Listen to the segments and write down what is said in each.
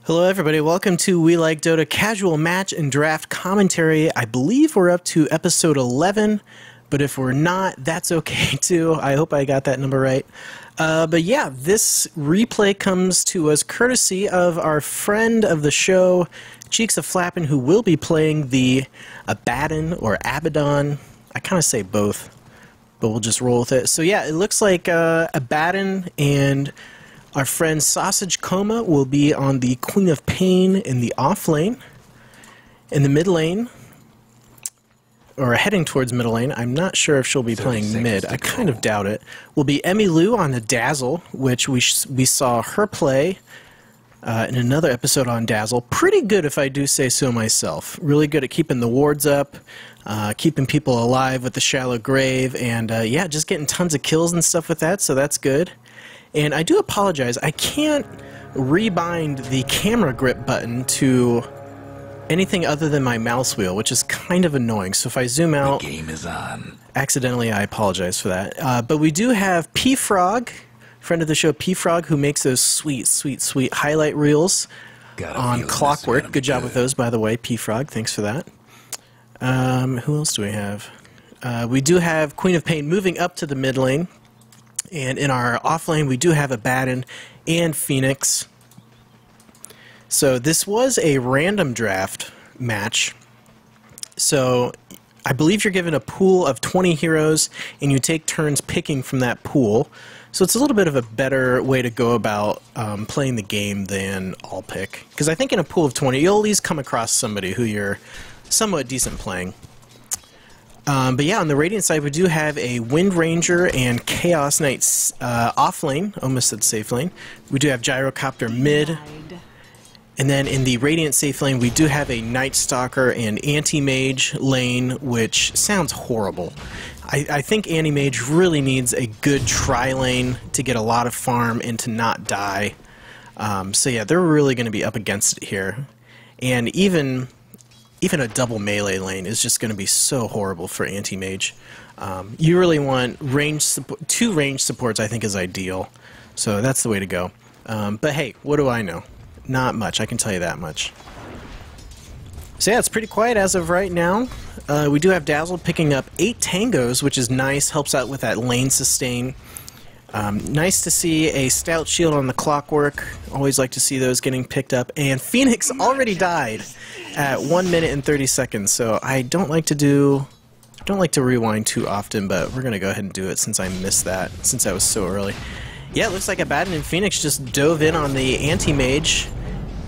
Hello everybody, welcome to We Like Dota Casual Match and Draft Commentary. I believe we're up to episode 11, but if we're not, that's okay too. I hope I got that number right. But yeah, this replay comes to us courtesy of our friend of the show, Cheeks-a-Flappin, who will be playing the Abaddon or Abaddon. I kind of say both, but we'll just roll with it. So yeah, it looks like Abaddon and our friend Sausage Coma will be on the Queen of Pain in the off lane. In the mid lane, or heading towards middle lane, I'm not sure if she'll be playing mid. I kind of doubt it. Will be Emmylou on the Dazzle, which we saw her play in another episode on Dazzle. Pretty good, if I do say so myself. Really good at keeping the wards up, keeping people alive with the Shallow Grave, and yeah, just getting tons of kills and stuff with that, so that's good. And I do apologize, I can't rebind the camera grip button to anything other than my mouse wheel, which is kind of annoying. So if I zoom out, the game is on. Accidentally, I apologize for that. But we do have P-Frog, friend of the show P-Frog, who makes those sweet, sweet, sweet highlight reels on Clockwork. Good job with those, by the way, P-Frog. Thanks for that. Who else do we have? We do have Queen of Pain moving up to the mid lane. And in our off lane, we do have Abaddon and Phoenix. So this was a random draft match. So I believe you're given a pool of 20 heroes, and you take turns picking from that pool. So it's a little bit of a better way to go about playing the game than all pick. Because I think in a pool of 20, you'll at least come across somebody who you're somewhat decent playing. But yeah, on the Radiant side, we do have a Wind Ranger and Chaos Knight off lane. Almost said safe lane. We do have Gyrocopter mid. And then in the Radiant safe lane, we do have a Night Stalker and Anti-Mage lane, which sounds horrible. I think Anti-Mage really needs a good tri-lane to get a lot of farm and to not die. So yeah, they're really going to be up against it here. And even a double melee lane is just going to be so horrible for Anti-Mage. You really want two range supports, I think, is ideal. So that's the way to go. But hey, what do I know? Not much, I can tell you that much. So yeah, it's pretty quiet as of right now. We do have Dazzle picking up 8 tangos, which is nice, helps out with that lane sustain. Nice to see a Stout Shield on the Clockwork. Always like to see those getting picked up. And Phoenix already died at 1 minute and 30 seconds, so I don't like to rewind too often, but we're gonna go ahead and do it since I missed that, since that was so early. Yeah, it looks like Abaddon and Phoenix just dove in on the Anti-Mage,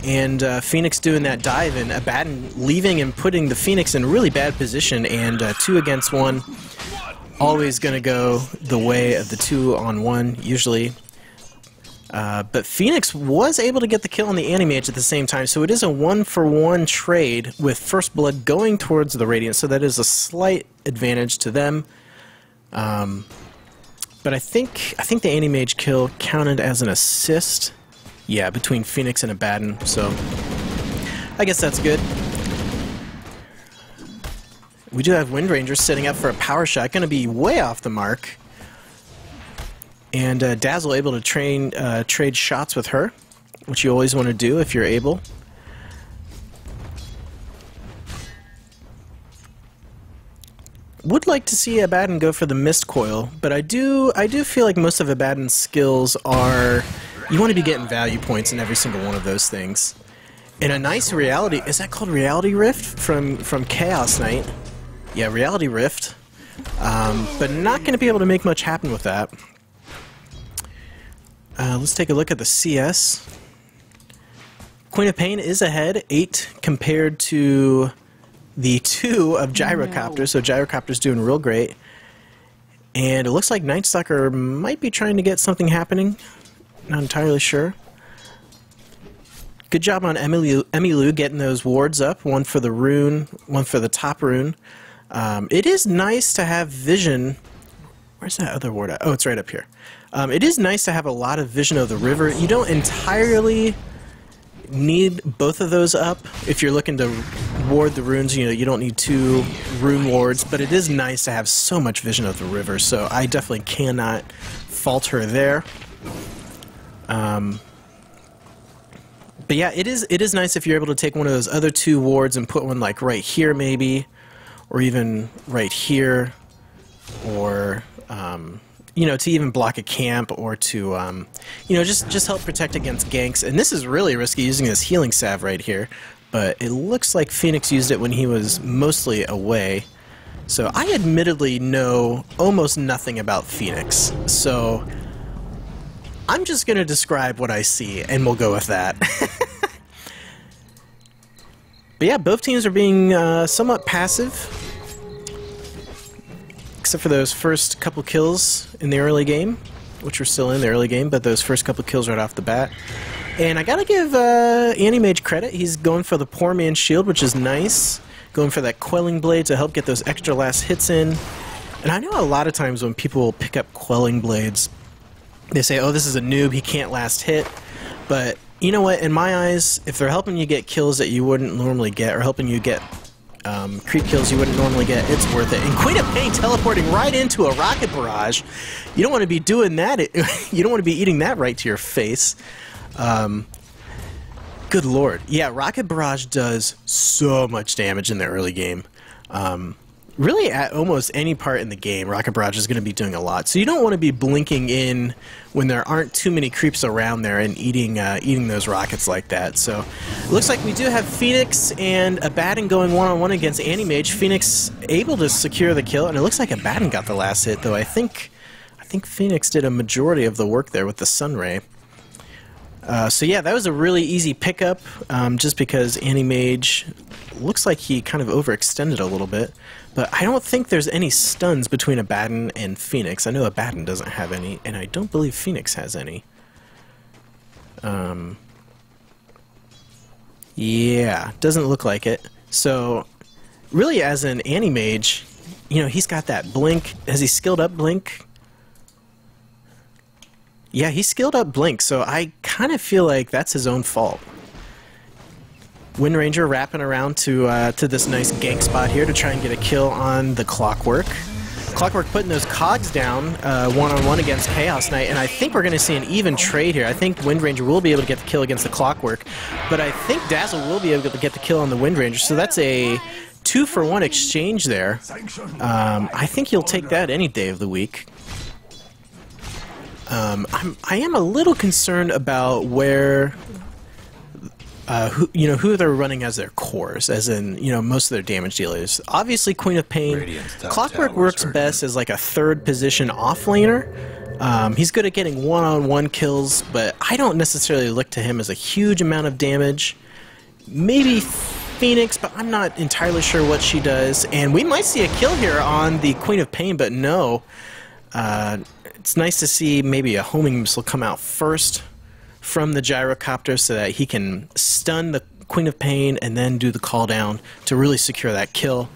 and Phoenix doing that dive, and Abaddon leaving and putting the Phoenix in a really bad position, and 2 against 1. Always going to go the way of the 2-on-1, usually. But Phoenix was able to get the kill on the Anti-Mage at the same time, so it is a 1-for-1 trade with First Blood going towards the Radiant, so that is a slight advantage to them. But I think the Anti-Mage kill counted as an assist. Yeah, between Phoenix and Abaddon, so I guess that's good. We do have Wind Ranger setting up for a power shot, going to be way off the mark. And Dazzle able to trade shots with her, which you always want to do if you're able. Would like to see Abaddon go for the Mist Coil, but I do feel like most of Abaddon's skills are, you want to be getting value points in every single one of those things. And a nice reality, is that called Reality Rift from Chaos Knight? Yeah, Reality Rift, but not going to be able to make much happen with that. Let's take a look at the CS. Queen of Pain is ahead, 8 compared to the 2 of Gyrocopter, so Gyrocopter's doing real great. And it looks like Night Stalker might be trying to get something happening, not entirely sure. Good job on Emmylou getting those wards up, 1 for the rune, 1 for the top rune. It is nice to have vision. Where's that other ward at? Oh, it's right up here. It is nice to have a lot of vision of the river. You don't entirely need both of those up if you're looking to ward the runes. You know, you don't need 2 rune wards, but it is nice to have so much vision of the river, so I definitely cannot fault her there. But yeah, it is nice if you're able to take one of those other 2 wards and put one like right here maybe, or even right here, or you know, to even block a camp, or to you know, just help protect against ganks. And this is really risky using this healing salve right here, but it looks like Phoenix used it when he was mostly away. So I admittedly know almost nothing about Phoenix, so I'm just going to describe what I see, and we'll go with that. But yeah, both teams are being somewhat passive, except for those first couple kills in the early game, which were still in the early game, but those first couple kills right off the bat. And I gotta give Animage credit. He's going for the Poor Man's Shield, which is nice. Going for that Quelling Blade to help get those extra last hits in. And I know a lot of times when people pick up Quelling Blades, they say, oh, this is a noob, he can't last hit. But you know what, in my eyes, if they're helping you get kills that you wouldn't normally get, or helping you get creep kills you wouldn't normally get, it's worth it. And Queen of Pain teleporting right into a rocket barrage. You don't want to be doing that. You don't want to be eating that right to your face. Good lord. Yeah, rocket barrage does so much damage in the early game. Really, at almost any part in the game, rocket barrage is going to be doing a lot. So you don't want to be blinking in when there aren't too many creeps around there and eating those rockets like that. So it looks like we do have Phoenix and Abaddon going one-on-one against Animage. Phoenix able to secure the kill, and it looks like Abaddon got the last hit, though I think Phoenix did a majority of the work there with the Sunray. So yeah, that was a really easy pickup, just because Animage looks like he kind of overextended a little bit. But I don't think there's any stuns between Abaddon and Phoenix. I know Abaddon doesn't have any, and I don't believe Phoenix has any. Yeah, doesn't look like it. So really, as an Animage, you know, he's got that blink. Has he skilled up blink? Yeah, he skilled up blink, so I kind of feel like that's his own fault. Wind Ranger wrapping around to this nice gank spot here to try and get a kill on the Clockwork. Clockwork putting those cogs down one-on-one against Chaos Knight, and I think we're going to see an even trade here. I think Wind Ranger will be able to get the kill against the Clockwork, but I think Dazzle will be able to get the kill on the Wind Ranger, so that's a 2-for-1 exchange there. I think you'll take that any day of the week. I am a little concerned about where, who they're running as their cores, as in, you know, most of their damage dealers. Obviously, Queen of Pain. Clockwork works best as like a third position offlaner. He's good at getting one-on-one kills, but I don't necessarily look to him as a huge amount of damage. Maybe Phoenix, but I'm not entirely sure what she does. And we might see a kill here on the Queen of Pain, but no. It's nice to see maybe a homing missile come out first from the gyrocopter so that he can stun the Queen of Pain and then do the call down to really secure that kill.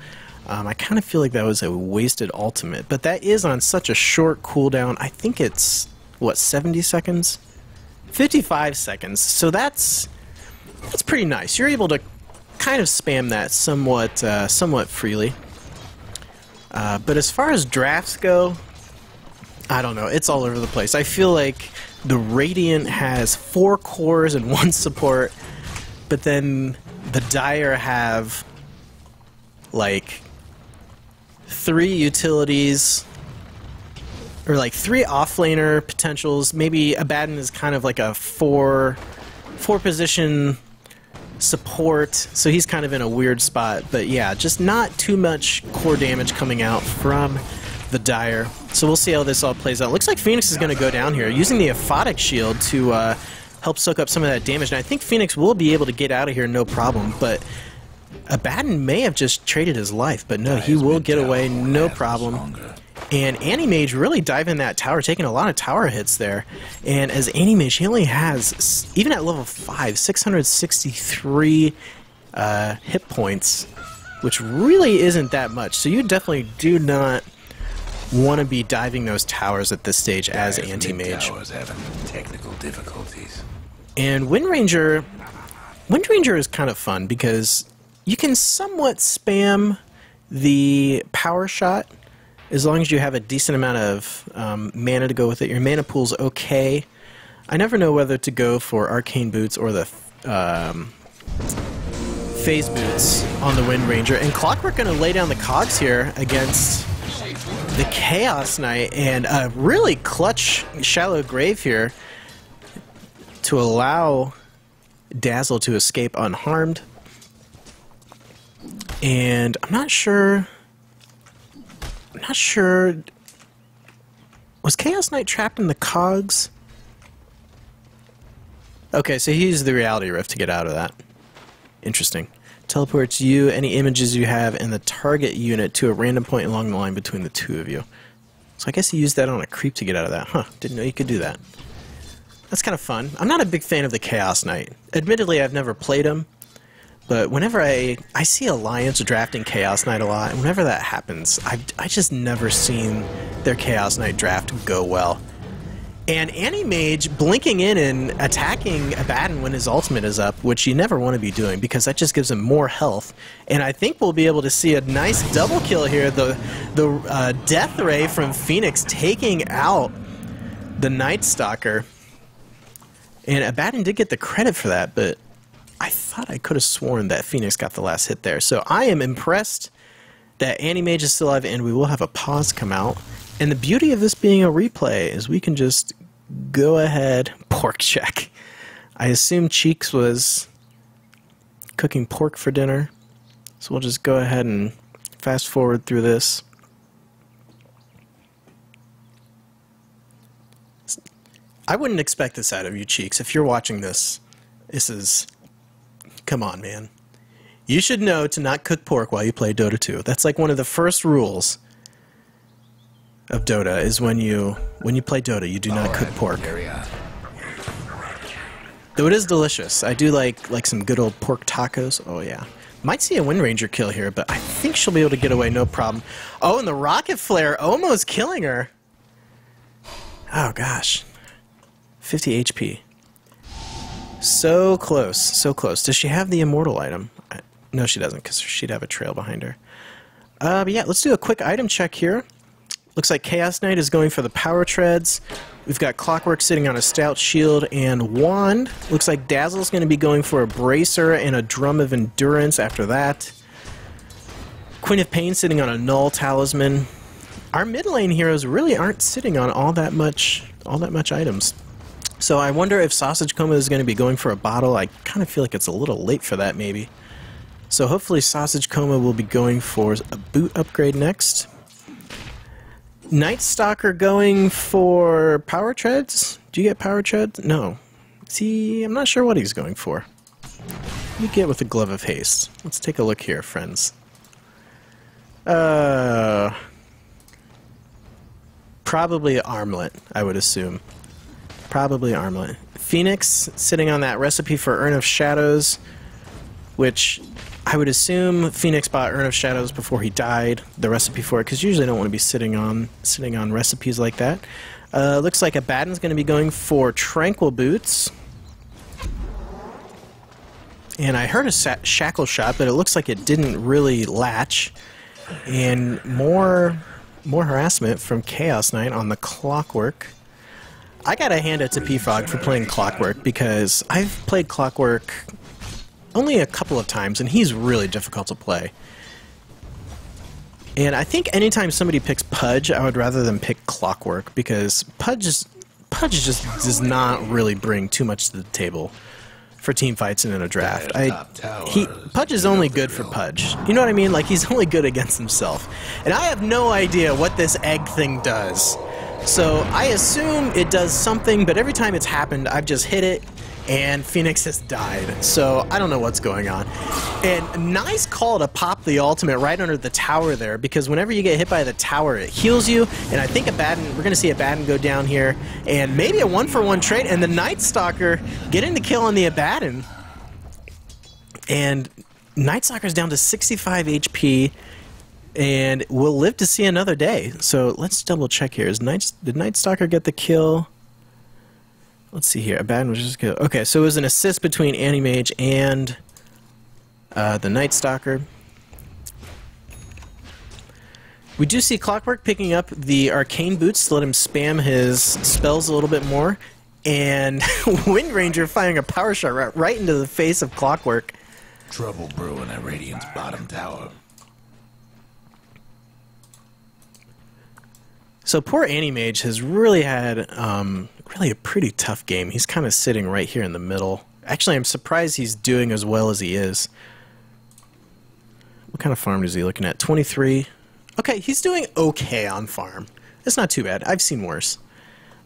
I kind of feel like that was a wasted ultimate, but that is on such a short cooldown. I think it's, what, 70 seconds? 55 seconds, so that's pretty nice. You're able to kind of spam that somewhat freely. But as far as drafts go, I don't know, it's all over the place. I feel like the Radiant has 4 cores and 1 support, but then the Dire have like 3 utilities, or like 3 offlaner potentials. Maybe Abaddon is kind of like a 4 position support, so he's kind of in a weird spot. But yeah, just not too much core damage coming out from the Dire. So we'll see how this all plays out. Looks like Phoenix is going to go down here, using the Aphotic Shield to help soak up some of that damage. And I think Phoenix will be able to get out of here no problem, but Abaddon may have just traded his life, but no, he will get away no problem. And Animage really diving that tower, taking a lot of tower hits there. And as Animage, he only has, even at level 5, 663 hit points, which really isn't that much. So you definitely do not want to be diving those towers at this stage as anti-mage. Technical difficulties. And Wind Ranger is kind of fun because you can somewhat spam the power shot as long as you have a decent amount of mana to go with it. Your mana pool's okay. I never know whether to go for Arcane Boots or the phase boots on the Wind Ranger, and Clockwork going to lay down the cogs here against the Chaos Knight, and a really clutch Shallow Grave here to allow Dazzle to escape unharmed. And I'm not sure, was Chaos Knight trapped in the cogs? Okay, so he used the Reality Rift to get out of that. Interesting. Teleports you, any images you have, and the target unit to a random point along the line between the two of you. So I guess he used that on a creep to get out of that. Huh, didn't know you could do that. That's kind of fun. I'm not a big fan of the Chaos Knight. Admittedly, I've never played him, but whenever I see Alliance drafting Chaos Knight a lot, and whenever that happens, I just never seen their Chaos Knight draft go well. And Anti-Mage blinking in and attacking Abaddon when his ultimate is up, which you never want to be doing because that just gives him more health. And I think we'll be able to see a nice double kill here. The Death Ray from Phoenix taking out the Night Stalker. And Abaddon did get the credit for that, but I thought I could have sworn that Phoenix got the last hit there. So I am impressed that Anti-Mage is still alive, and we will have a pause come out. And the beauty of this being a replay is we can just go ahead, pork check. I assume Cheeks was cooking pork for dinner, so we'll just go ahead and fast forward through this. I wouldn't expect this out of you, Cheeks. If you're watching this, this is... Come on, man. You should know to not cook pork while you play Dota 2. That's like one of the first rules of Dota, is when you play Dota, you do not cook pork. Though it is delicious. I do like some good old pork tacos. Oh yeah. Might see a Wind Ranger kill here, but I think she'll be able to get away no problem. Oh, and the Rocket Flare almost killing her. Oh gosh. 50 HP. So close, so close. Does she have the Immortal item? No, she doesn't, because she'd have a trail behind her. But yeah, let's do a quick item check here. Looks like Chaos Knight is going for the Power Treads. We've got Clockwork sitting on a Stout Shield and Wand. Looks like Dazzle's going to be going for a Bracer and a Drum of Endurance after that. Queen of Pain sitting on a Null Talisman. Our mid lane heroes really aren't sitting on all that much items. So I wonder if Sausage Coma is going to be going for a bottle. I kind of feel like it's a little late for that, maybe. So hopefully Sausage Coma will be going for a boot upgrade next. Night Stalker going for Power Treads? Do you get Power Treads? No. See, I'm not sure what he's going for. What do you get with the Glove of Haste? Let's take a look here, friends. Probably Armlet, I would assume. Probably Armlet. Phoenix sitting on that recipe for Urn of Shadows, which I would assume Phoenix bought Urn of Shadows before he died, the recipe for it, because you usually don't want to be sitting on recipes like that. Looks like Abaddon's going to be going for Tranquil Boots. And I heard a Shackle Shot, but it looks like it didn't really latch. And more harassment from Chaos Knight on the Clockwork. I gotta hand it to P-Frog for playing Clockwork, because I've played Clockwork only a couple of times, and he's really difficult to play. And I think anytime somebody picks Pudge, I would rather than pick Clockwork, because Pudge just does not really bring too much to the table for team fights and in a draft. Pudge is only good for Pudge. You know what I mean? Like, he's only good against himself. And I have no idea what this egg thing does. So I assume it does something, but every time it's happened, I've just hit it, and Phoenix has died. So I don't know what's going on. And nice call to pop the ultimate right under the tower there, because whenever you get hit by the tower, it heals you. And I think Abaddon, we're going to see Abaddon go down here, and maybe a 1-for-1 trade, and the Night Stalker getting the kill on the Abaddon. And Night Stalker's down to 65 HP. And we'll live to see another day. So let's double check here. Did Night Stalker get the kill? Let's see here. Abaddon was just kill. Okay, so it was an assist between Anti-Mage and the Night Stalker. We do see Clockwork picking up the Arcane Boots to let him spam his spells a little bit more. And Wind Ranger firing a power shot right into the face of Clockwork. Trouble brewing at Radiant's bottom tower. So poor Animage has really had really a pretty tough game. He's kind of sitting right here in the middle. Actually, I'm surprised he's doing as well as he is. What kind of farm is he looking at? 23. Okay, he's doing okay on farm. It's not too bad. I've seen worse.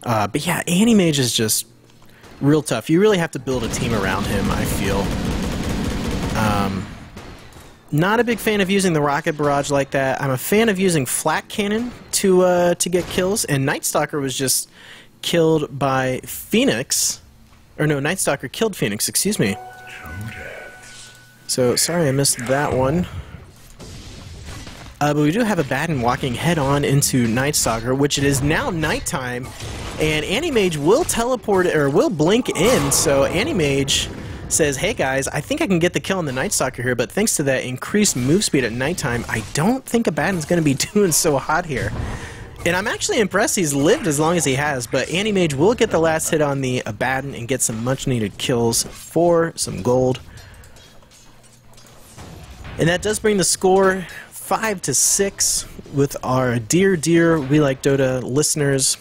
But yeah, Animage is just real tough. You really have to build a team around him, I feel. Not a big fan of using the rocket barrage like that. I'm a fan of using flat cannon to get kills, and Night Stalker was just killed by Phoenix. Or no, Night Stalker killed Phoenix, excuse me. So, sorry I missed that one. But we do have a Batten walking head-on into Night Stalker, which it is now nighttime, and Animage will teleport, or will blink in, so Animage says, hey guys, I think I can get the kill on the Night Stalker here, but thanks to that increased move speed at nighttime, I don't think a Batten's going to be doing so hot here. And I'm actually impressed he's lived as long as he has, but Animage will get the last hit on the Abaddon and get some much-needed kills for some gold. And that does bring the score 5-6 with our dear We Like Dota listeners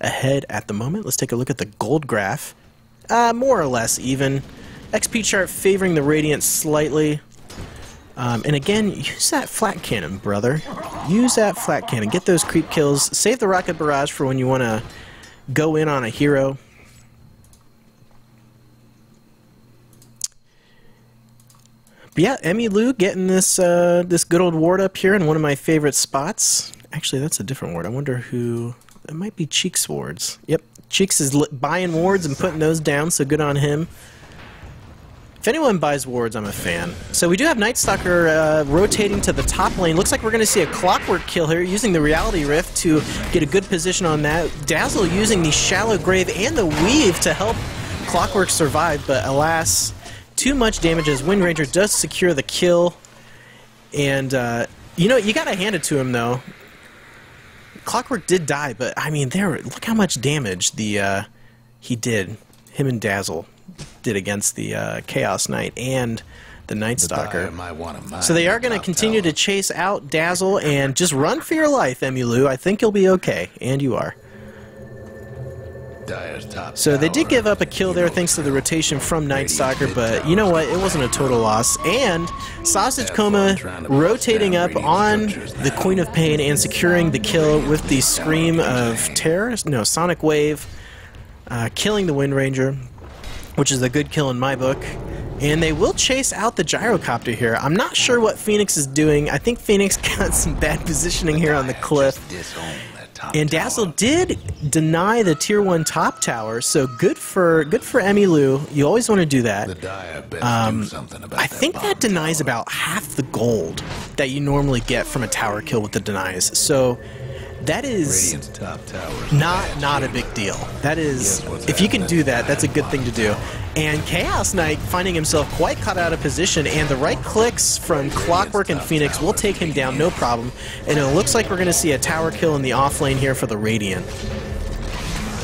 ahead at the moment. Let's take a look at the gold graph. More or less even. XP chart favoring the Radiant slightly. And again, use that flat cannon, brother. Use that flat cannon. Get those creep kills. Save the rocket barrage for when you want to go in on a hero. But yeah, Emmylou getting this this good old ward up here in one of my favorite spots. Actually, that's a different ward. I wonder who... It might be Cheeks wards. Yep, Cheeks is buying wards and putting those down, so good on him. If anyone buys wards, I'm a fan. So we do have Night Stalker rotating to the top lane. Looks like we're going to see a Clockwork kill here, using the Reality Rift to get a good position on that. Dazzle using the Shallow Grave and the Weave to help Clockwork survive, but alas, too much damage as Wind Ranger does secure the kill. And, you know, you got to hand it to him, though. Clockwork did die, but, I mean, look how much damage he did. Him and Dazzle did against the Chaos Knight and the Night Stalker. So they are going to continue to chase out Dazzle and just run for your life, Emmylou. I think you'll be okay, and you are. So they did give up a kill there thanks to the rotation from Night Stalker, but you know what? It wasn't a total loss. And Sausage Coma rotating up on the Queen of Pain and securing the kill with the Scream of Terror. No, Sonic Wave, killing the Wind Ranger, which is a good kill in my book. And they will chase out the Gyrocopter here. I'm not sure what Phoenix is doing. I think Phoenix got some bad positioning here on the cliff. And Dazzle did deny the Tier 1 top tower, so good for Emmylou. You always want to do that. I think that denies about half the gold that you normally get from a tower kill with the denies. So that is not a big deal. That is, if you can do that, that's a good thing to do. And Chaos Knight finding himself quite caught out of position, and the right clicks from Clockwork and Phoenix will take him down, no problem. And it looks like we're going to see a tower kill in the off lane here for the Radiant.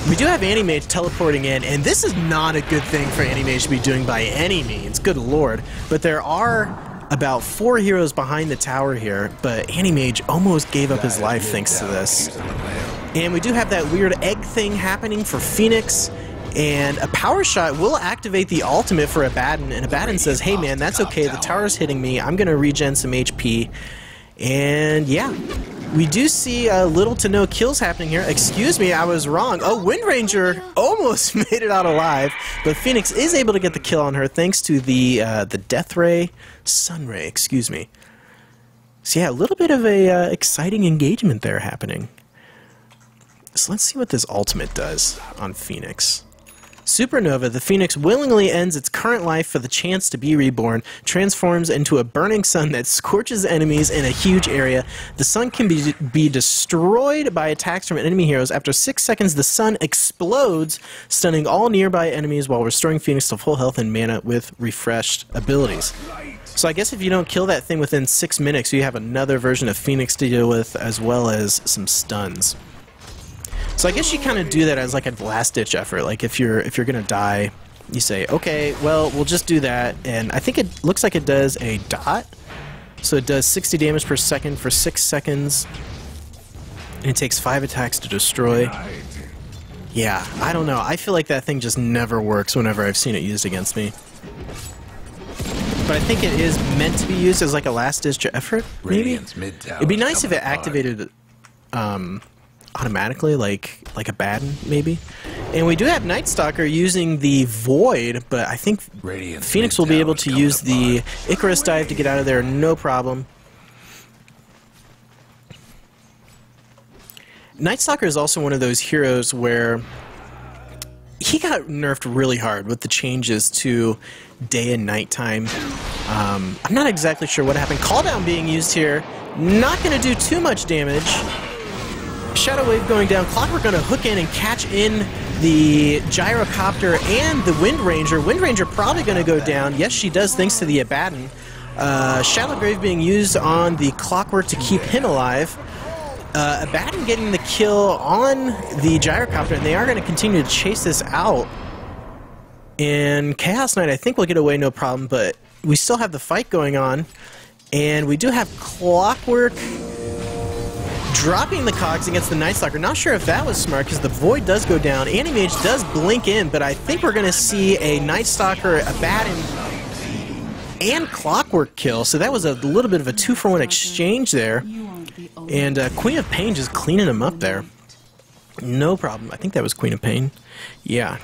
We do have Animage teleporting in, and this is not a good thing for Animage to be doing by any means, good lord. But there are about 4 heroes behind the tower here, but Animage almost gave up his life thanks to this. And we do have that weird egg thing happening for Phoenix, and a power shot will activate the ultimate for Abaddon, and Abaddon says, hey man, that's okay, the tower's hitting me, I'm gonna regen some HP. And yeah, we do see little to no kills happening here. Excuse me, I was wrong. Oh, Wind Ranger almost made it out alive, but Phoenix is able to get the kill on her thanks to the Death Ray, Sun Ray, excuse me. So yeah, a little bit of a exciting engagement there happening. So let's see what this ultimate does on Phoenix. Supernova, the Phoenix willingly ends its current life for the chance to be reborn, transforms into a burning sun that scorches enemies in a huge area. The sun can be destroyed by attacks from enemy heroes. After 6 seconds, the sun explodes, stunning all nearby enemies while restoring Phoenix to full health and mana with refreshed abilities. So I guess if you don't kill that thing within 6 minutes, you have another version of Phoenix to deal with, as well as some stuns. So I guess you kind of do that as like a last-ditch effort. Like if you're gonna die, you say, okay, well, we'll just do that. And I think it looks like it does a dot. So it does 60 damage per second for 6 seconds. And it takes 5 attacks to destroy. Yeah, I don't know. I feel like that thing just never works whenever I've seen it used against me. But I think it is meant to be used as like a last-ditch effort, maybe? It'd be nice if it activated automatically, like a Batten, maybe. And we do have Night Stalker using the Void, but I think Phoenix will be able to use the Icarus Dive to get out of there, no problem. Night Stalker is also one of those heroes where he got nerfed really hard with the changes to day and night time. I'm not exactly sure what happened. Call Down being used here, not going to do too much damage. Shadow Wave going down. Clockwork going to hook in and catch in the Gyrocopter and the Wind Ranger. Wind Ranger probably going to go down. Yes, she does, thanks to the Abaddon. Shallow Grave being used on the Clockwork to keep him alive. Abaddon getting the kill on the Gyrocopter, and they are going to continue to chase this out. And Chaos Knight, I think, will get away no problem, but we still have the fight going on. And we do have Clockwork dropping the cogs against the Night Stalker. Not sure if that was smart, because the Void does go down. Anti-Mage does blink in, but I think we're going to see a Night Stalker, Abaddon, and Clockwork kill. So that was a little bit of a 2-for-1 exchange there. And Queen of Pain just cleaning him up there. No problem. I think that was Queen of Pain. Yeah.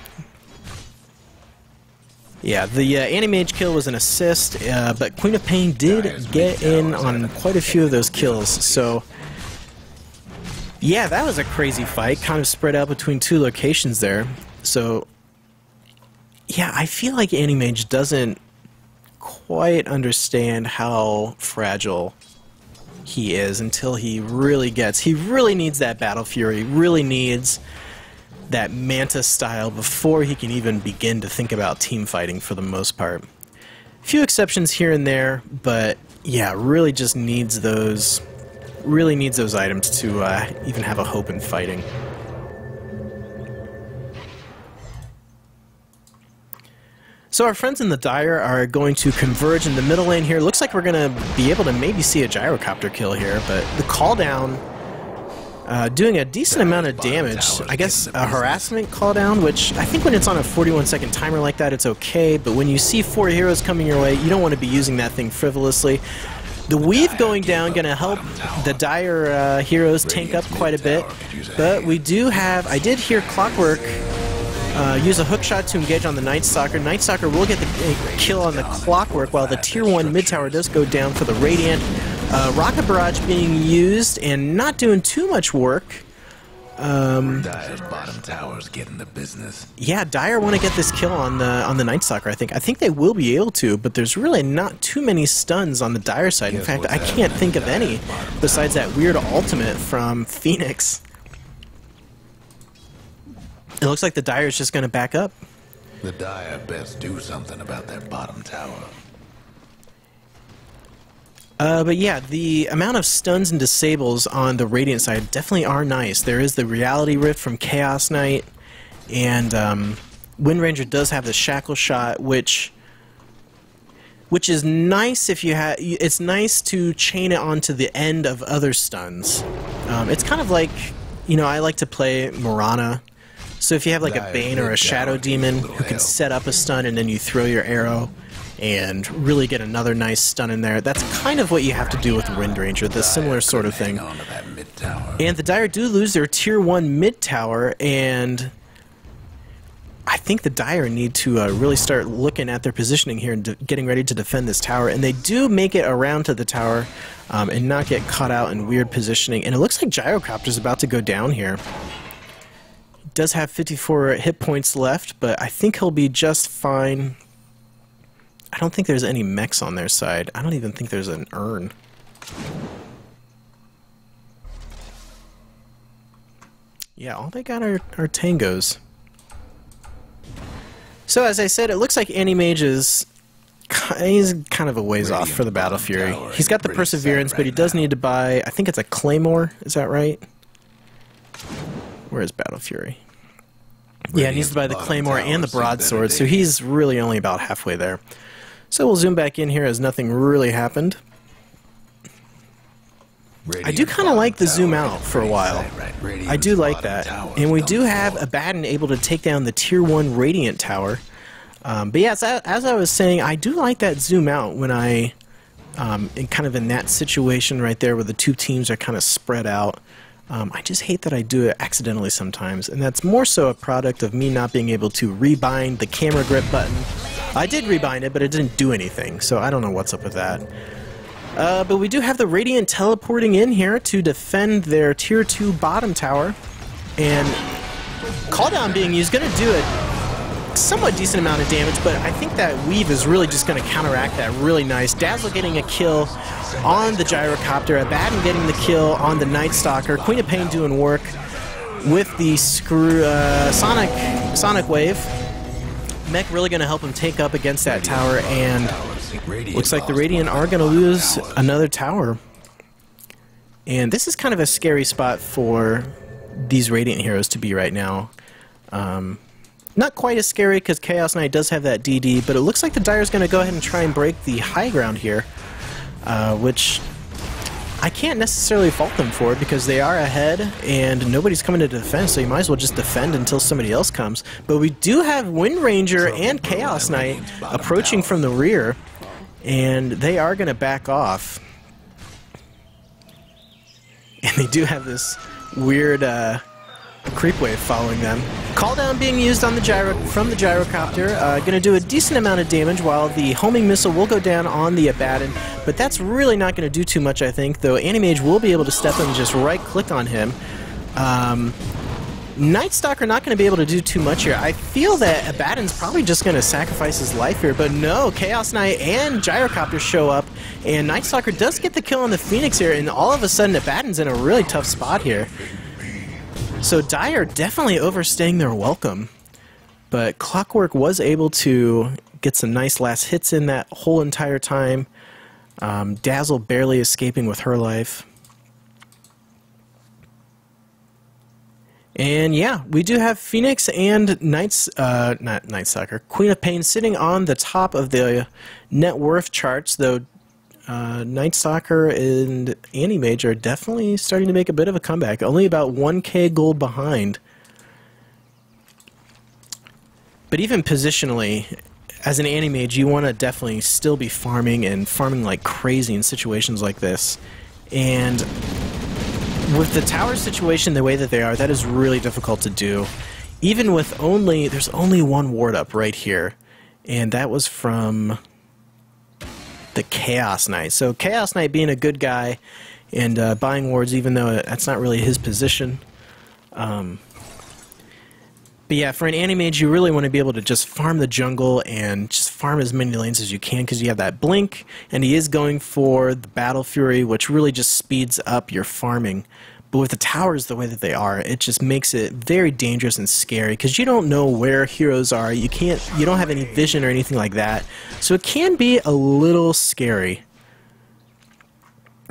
Yeah, the Anti-Mage kill was an assist, but Queen of Pain did get in on quite a few of those kills. So, yeah, that was a crazy fight. Kind of spread out between 2 locations there. So, yeah, I feel like Anti-Mage doesn't quite understand how fragile he is until he really needs that Battle Fury, really needs that Manta style before he can even begin to think about team fighting for the most part. Few exceptions here and there, but yeah, really just needs those items to even have a hope in fighting. So our friends in the Dire are going to converge in the middle lane here. Looks like we're going to be able to maybe see a Gyrocopter kill here, but the Call Down doing a decent amount of damage. I guess a Harassment Call Down, which I think when it's on a 41-second timer like that, it's okay, but when you see 4 heroes coming your way, you don't want to be using that thing frivolously. The Weave going down, going to help the Dire heroes tank up quite a bit, but we do have, I did hear Clockwork use a hook shot to engage on the Night Stalker. Night Stalker will get the kill on the Clockwork, while the Tier 1 mid tower does go down for the Radiant. Rocket Barrage being used and not doing too much work. Dire's bottom tower's getting the business. Yeah, Dire want to get this kill on the Night Stalker, I think. I think they will be able to, but there's really not too many stuns on the Dire side. In fact, I can't think of any besides that weird ultimate from Phoenix. It looks like the Dire is just going to back up. The Dire best do something about that bottom tower. But yeah, the amount of stuns and disables on the Radiant side definitely are nice. There is the Reality Rift from Chaos Knight, and Wind Ranger does have the Shackle Shot, which is nice if you have. It's nice to chain it onto the end of other stuns. It's kind of like, you know, I like to play Morana. So if you have like a Bane or a Shadow Demon who can set up a stun and then you throw your arrow and really get another nice stun in there, that's kind of what you have to do with Wind Ranger, the similar sort of thing. And the Dire do lose their Tier 1 mid tower, and I think the Dire need to really start looking at their positioning here and getting ready to defend this tower. And they do make it around to the tower and not get caught out in weird positioning. And it looks like Gyrocopter's about to go down here. Does have 54 hit points left, but I think he'll be just fine. I don't think there's any mechs on their side. I don't even think there's an urn. Yeah, all they got are tangos. So as I said, it looks like Anti-Mage is he's kind of a ways off for the Battle Fury. He's got the Perseverance, but he does need to buy, I think it's a Claymore, is that right? Where is Battle Fury? Yeah, needs to buy the Claymore and the Broadsword, so he's really only about halfway there. So we'll zoom back in here as nothing really happened. I do kind of like the zoom out for a while. I do like that. And we do have Abaddon able to take down the Tier 1 Radiant Tower. But yeah, as I was saying, I do like that zoom out when I, kind of in that situation right there where the two teams are kind of spread out. I just hate that I do it accidentally sometimes, and that's more so a product of me not being able to rebind the camera grip button. I did rebind it, but it didn't do anything, so I don't know what's up with that. But we do have the Radiant teleporting in here to defend their Tier 2 bottom tower, and Call Down being used, going to do a somewhat decent amount of damage, but I think that Weave is really just going to counteract that really nice. Dazzle getting a kill on the Gyrocopter, Abaddon getting the kill on the Night Stalker, Queen of Pain doing work with the Sonic Wave. Mech really going to help him take up against that tower, and looks like the Radiant are going to lose another tower. And this is kind of a scary spot for these Radiant heroes to be right now. Not quite as scary because Chaos Knight does have that DD, but it looks like the Dire's going to go ahead and try and break the high ground here, which I can't necessarily fault them for because they are ahead and nobody's coming to defend, so you might as well just defend until somebody else comes. But we do have Wind Ranger and Chaos Knight approaching from the rear, and they are going to back off. And they do have this weird creep wave following them. Call Down being used on the from the Gyrocopter, going to do a decent amount of damage, while the homing missile will go down on the Abaddon, but that's really not going to do too much, I think, though Animage will be able to step in and just right-click on him. Night Stalker not going to be able to do too much here. I feel that Abaddon's probably just going to sacrifice his life here, but no, Chaos Knight and Gyrocopter show up, and Night Stalker does get the kill on the Phoenix here, and all of a sudden Abaddon's in a really tough spot here. So Dire definitely overstaying their welcome, but Clockwork was able to get some nice last hits in that whole entire time. Dazzle barely escaping with her life. And yeah, we do have Phoenix and not Night Stalker, Queen of Pain sitting on the top of the net worth charts, though Night Stalker and Animage are definitely starting to make a bit of a comeback, only about 1k gold behind. But even positionally, as an Animage, you want to definitely still be farming and farming like crazy in situations like this. And with the tower situation the way that they are, that is really difficult to do. Even with there's only one ward up right here, and that was from the Chaos Knight. So Chaos Knight being a good guy and buying wards, even though that's not really his position. But yeah, for an Animage, you really want to be able to just farm the jungle and just farm as many lanes as you can, because you have that blink, and he is going for the Battle Fury, which really just speeds up your farming. But with the towers the way that they are, it just makes it very dangerous and scary, because you don't know where heroes are. You don't have any vision or anything like that. So it can be a little scary.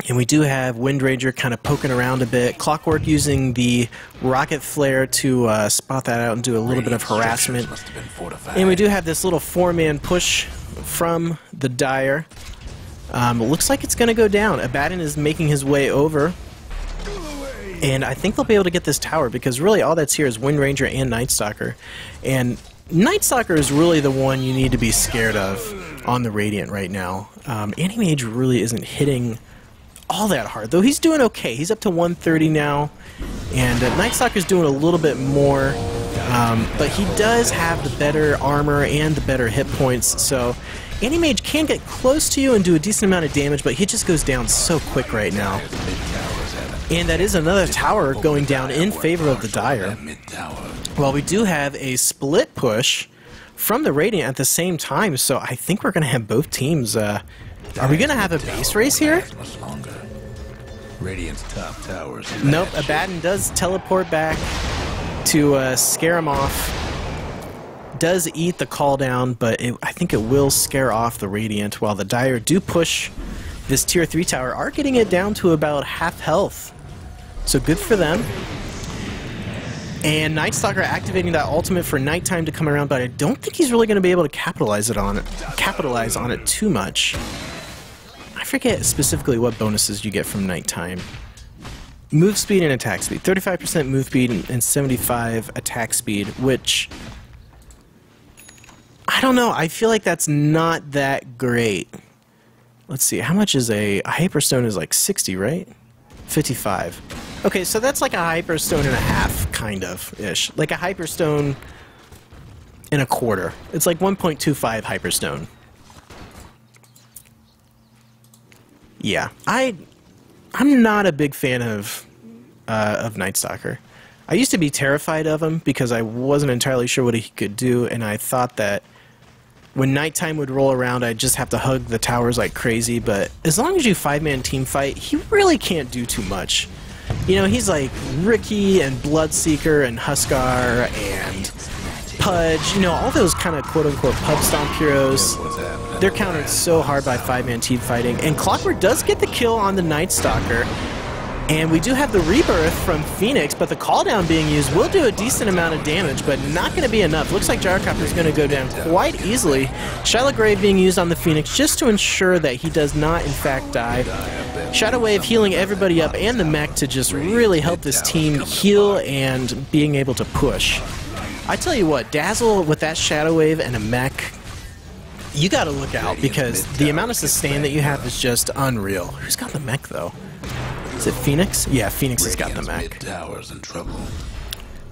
And we do have Wind Ranger kind of poking around a bit. Clockwork using the Rocket Flare to spot that out and do a little bit of harassment. And we do have this little 4-man push from the Dire. It looks like it's going to go down. Abaddon is making his way over. And I think they'll be able to get this tower, because really all that's here is Wind Ranger and Night Stalker. And Night Stalker is really the one you need to be scared of on the Radiant right now. Animage really isn't hitting all that hard, though he's doing okay. He's up to 130 now, and Night Stalker's doing a little bit more, but he does have the better armor and the better hit points, so Animage can get close to you and do a decent amount of damage, but he just goes down so quick right now. And that is another tower going down in favor of the Dire. Well, we do have a split push from the Radiant at the same time, so I think we're going to have both teams. Are we going to have a base race here? Nope, Abaddon does teleport back to scare him off. Does eat the call down, but I think it will scare off the Radiant, while the Dire do push this tier 3 tower, are getting it down to about half health. So good for them. And Night Stalker activating that ultimate for nighttime to come around, but I don't think he's really going to be able to capitalize on it too much. I forget specifically what bonuses you get from nighttime. Move speed and attack speed. 35% move speed and 75 attack speed, which... I don't know. I feel like that's not that great. Let's see. How much is a Hyperstone is like 60, right? 55. Okay, so that's like a Hyperstone and a half, kind of, ish. Like a Hyperstone and a quarter. It's like 1.25 Hyperstone. Yeah, I'm not a big fan of Night Stalker. I used to be terrified of him because I wasn't entirely sure what he could do, and I thought that when nighttime would roll around, I'd just have to hug the towers like crazy, but as long as you 5-man team fight, he really can't do too much. You know, he's like Ricky and Bloodseeker and Huskar and Pudge, you know, all those kind of quote-unquote pub stomp heroes. They're countered so hard by 5-man team fighting, and Clockwork does get the kill on the Night Stalker. And we do have the Rebirth from Phoenix, but the call down being used will do a decent amount of damage, but not going to be enough. Looks like Gyrocopter is going to go down quite easily. Shadow Grave being used on the Phoenix just to ensure that he does not, in fact, die. Shadow Wave healing everybody up and the mech to just really help this team heal and being able to push. I tell you what, Dazzle with that Shadow Wave and a mech, you got to look out because the amount of sustain that you have is just unreal. Who's got the mech, though? Is it Phoenix? Yeah, Phoenix has got the mech.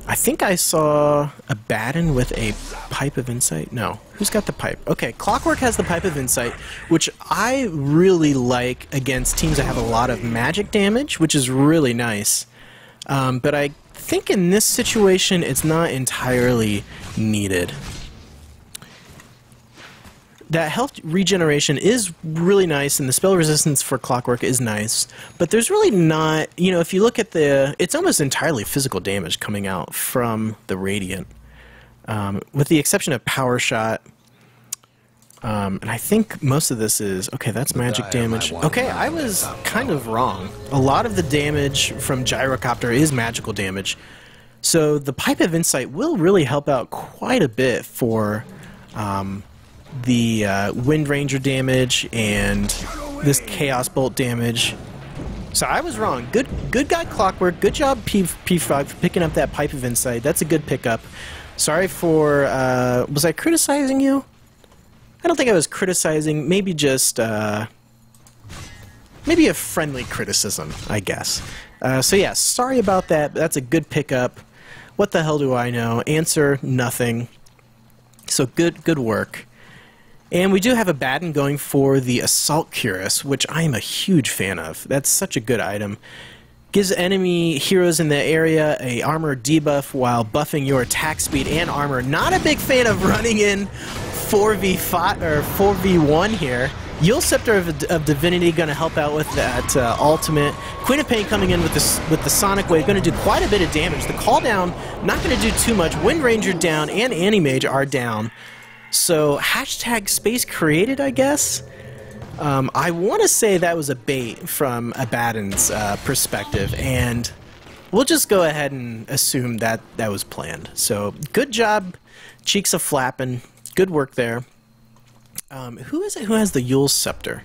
I think I saw a Baden with a Pipe of Insight. No. Who's got the pipe? Okay, Clockwork has the Pipe of Insight, which I really like against teams that have a lot of magic damage, which is really nice. But I think in this situation, it's not entirely needed. That health regeneration is really nice, and the spell resistance for Clockwork is nice, but there's really not, you know, if you look at it's almost entirely physical damage coming out from the Radiant, with the exception of Power Shot, and I think most of this is, okay, that's magic damage. Okay, I was kind of wrong. A lot of the damage from Gyrocopter is magical damage, so the Pipe of Insight will really help out quite a bit for the Wind Ranger damage and this Chaos Bolt damage. So I was wrong. Good guy Clockwork. Good job P-Frog for picking up that Pipe of Insight. That's a good pickup. Sorry for... was I criticizing you? I don't think I was criticizing. Maybe just... maybe a friendly criticism, I guess. So yeah, sorry about that. That's a good pickup. What the hell do I know? Answer, nothing. So good work. And we do have a Baden going for the Assault Cuirass, which I am a huge fan of. That's such a good item. Gives enemy heroes in the area a armor debuff while buffing your attack speed and armor. Not a big fan of running in 4v5 or 4v1 here. Yule Scepter of Divinity going to help out with that ultimate. Queen of Pain coming in with the Sonic Wave, going to do quite a bit of damage. The call down not going to do too much. Wind Ranger down and Anti-Mage are down. So, hashtag space created, I guess? I want to say that was a bait from Abaddon's perspective, and we'll just go ahead and assume that that was planned. So, good job, Cheeks-a-Flappin. Good work there. Who is it who has the Yule Scepter?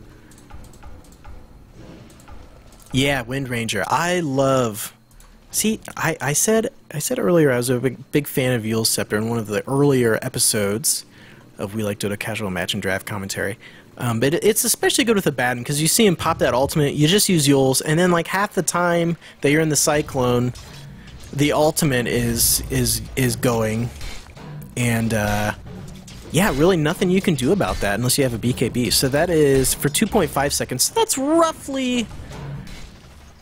Yeah, Wind Ranger. I love... See, I said earlier I was a big fan of Yule Scepter in one of the earlier episodes of We Like Dota Casual Match and Draft Commentary. But it's especially good with Abaddon, because you see him pop that ultimate, you just use Yule's, and then like half the time that you're in the Cyclone, the ultimate is going, and yeah, really nothing you can do about that unless you have a BKB. So that is for 2.5 seconds. So that's roughly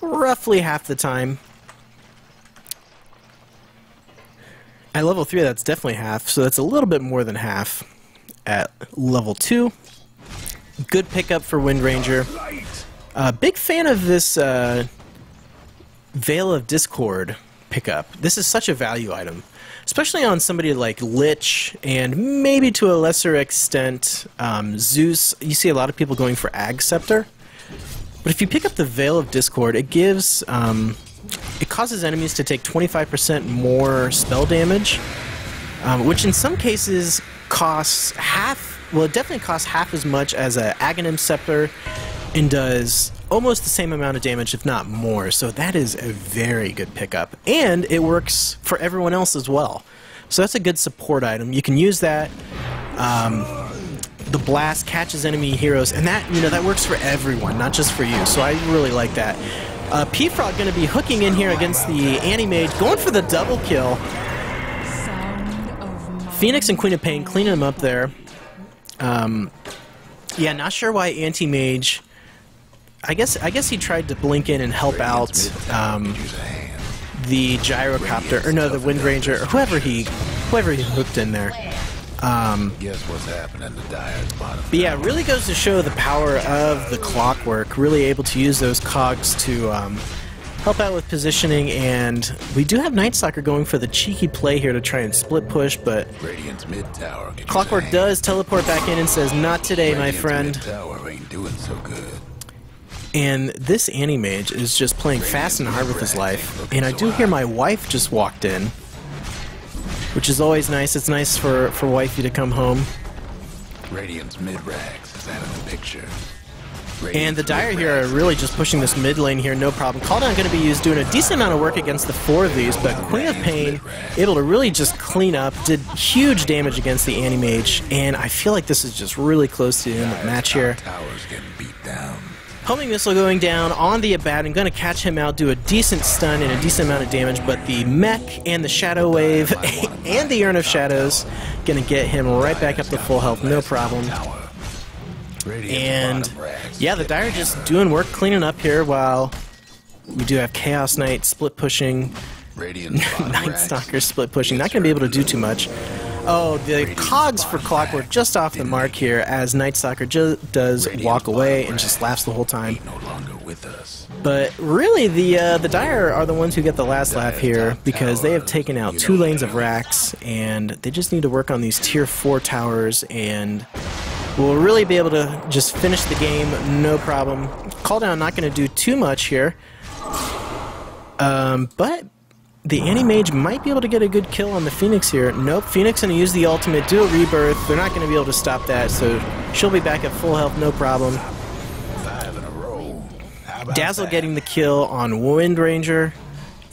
half the time. At level 3, that's definitely half, so that's a little bit more than half at level 2. Good pickup for Wind Ranger. Big fan of this Veil of Discord pickup. This is such a value item, especially on somebody like Lich and maybe to a lesser extent Zeus. You see a lot of people going for Ag Scepter. But if you pick up the Veil of Discord, it gives it causes enemies to take 25% more spell damage, which in some cases costs half. Well, it definitely costs half as much as a Aghanim Scepter, and does almost the same amount of damage, if not more. So that is a very good pickup, and it works for everyone else as well. So that's a good support item. You can use that. The blast catches enemy heroes, and that that works for everyone, not just for you. So I really like that. P-Frog going to be hooking in here against the Anti-Mage, going for the double kill. Phoenix and Queen of Pain cleaning him up there. Yeah, not sure why Anti-Mage. I guess he tried to blink in and help out the Gyrocopter, or no, the Wind Ranger, or whoever he hooked in there. Guess what's happening to Dire's bottom. But yeah, it really goes to show the power of the Clockwork, really able to use those cogs to help out with positioning, and we do have Nightstalker going for the cheeky play here to try and split push, but Radiant's mid tower Clockwork does teleport back in and says, "Not today, my friend." Mid tower ain't doing so good. And this Anti-Mage is just playing fast and hard with his life, and I do hear my wife just walked in, which is always nice. It's nice for wifey to come home. Radiant's mid-rags is out of the picture. And the Dire here are really just pushing this mid lane here, no problem. Call Down going to be used, doing a decent amount of work against the 4 of these, but Queen of Pain able to really just clean up, did huge damage against the Anti-Mage, and I feel like this is just really close to the end of the match here. Tower's getting beat down. Homing Missile going down on the Abaddon, going to catch him out, do a decent stun and a decent amount of damage, but the Mech and the Shadow Wave and the Urn of Shadows going to get him right back up to full health, no problem. And yeah, the Dire just doing work cleaning up here, while we do have Chaos Knight split pushing, Nightstalker split pushing, not going to be able to do too much. Oh, the cogs for Clockwork just off the mark here, as Nightstalker does walk away and just laughs the whole time. But really, the Dire are the ones who get the last laugh here, because they have taken out 2 lanes of racks, and they just need to work on these tier 4 towers, and we'll really be able to just finish the game, no problem. Call Down not going to do too much here, but the Anti-Mage might be able to get a good kill on the Phoenix here. Nope, Phoenix going to use the ultimate, do a rebirth. They're not going to be able to stop that, so she'll be back at full health, no problem. Dazzle getting the kill on Wind Ranger,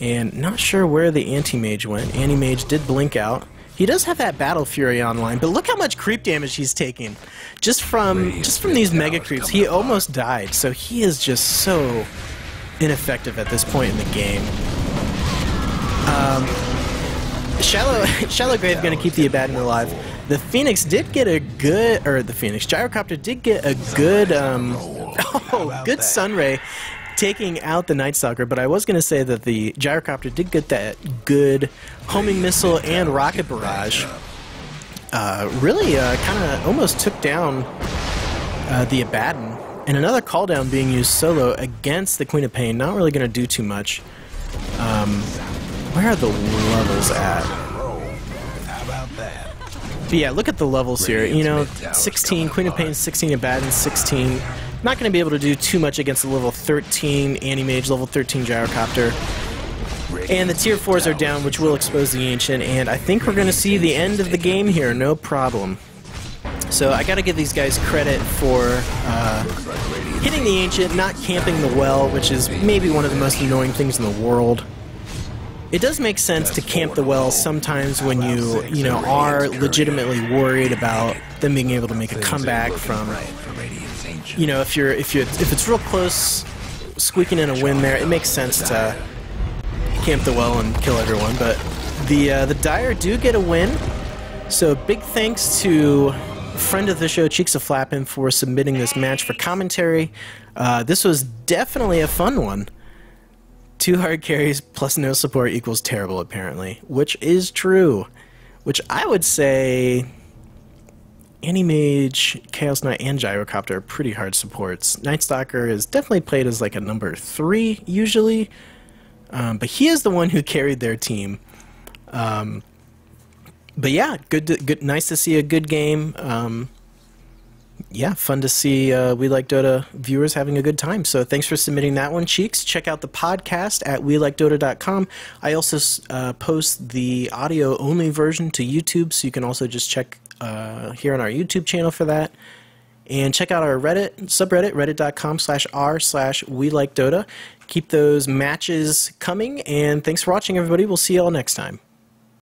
and not sure where the Anti-Mage went. Anti-Mage did blink out. He does have that Battle Fury online, but look how much creep damage he's taking just from these mega creeps. He almost died, so he is just so ineffective at this point in the game. Shallow Grave going to keep the Abaddon alive. The Phoenix did get a good, or the Phoenix Gyrocopter did get a good, good Sunray, taking out the Nightstalker. But I was going to say that the Gyrocopter did get that good homing missile and rocket barrage. Really, kind of almost took down the Abaddon. And another call down being used solo against the Queen of Pain. Not really going to do too much. Where are the levels at? But yeah, look at the levels here. You know, 16, Queen of Pain 16, Abaddon 16. Not going to be able to do too much against the level 13 Anti-Mage, level 13 Gyrocopter. And the tier 4s are down, which will expose the Ancient, and I think we're going to see the end of the game here, no problem. So I got to give these guys credit for hitting the Ancient, not camping the well, which is maybe one of the most annoying things in the world. It does make sense to camp the well sometimes when you know, are legitimately worried about them being able to make a comeback from, you know, if it's real close, squeaking in a win there, it makes sense to camp the well and kill everyone. But the Dire do get a win, so big thanks to friend of the show Cheeks-a-Flappin for submitting this match for commentary. This was definitely a fun one. 2 hard carries plus no support equals terrible, apparently, which is true. Which I would say Anti-Mage, Chaos Knight, and Gyrocopter are pretty hard supports. Nightstalker is definitely played as like a number 3 usually, but he is the one who carried their team. But yeah, good, nice to see a good game. Yeah, fun to see We Like Dota viewers having a good time. So thanks for submitting that one, Cheeks. Check out the podcast at welikedota.com. I also post the audio-only version to YouTube, so you can also just check here on our YouTube channel for that. And check out our Reddit subreddit, reddit.com/r/welikedota. Keep those matches coming, and thanks for watching, everybody. We'll see you all next time.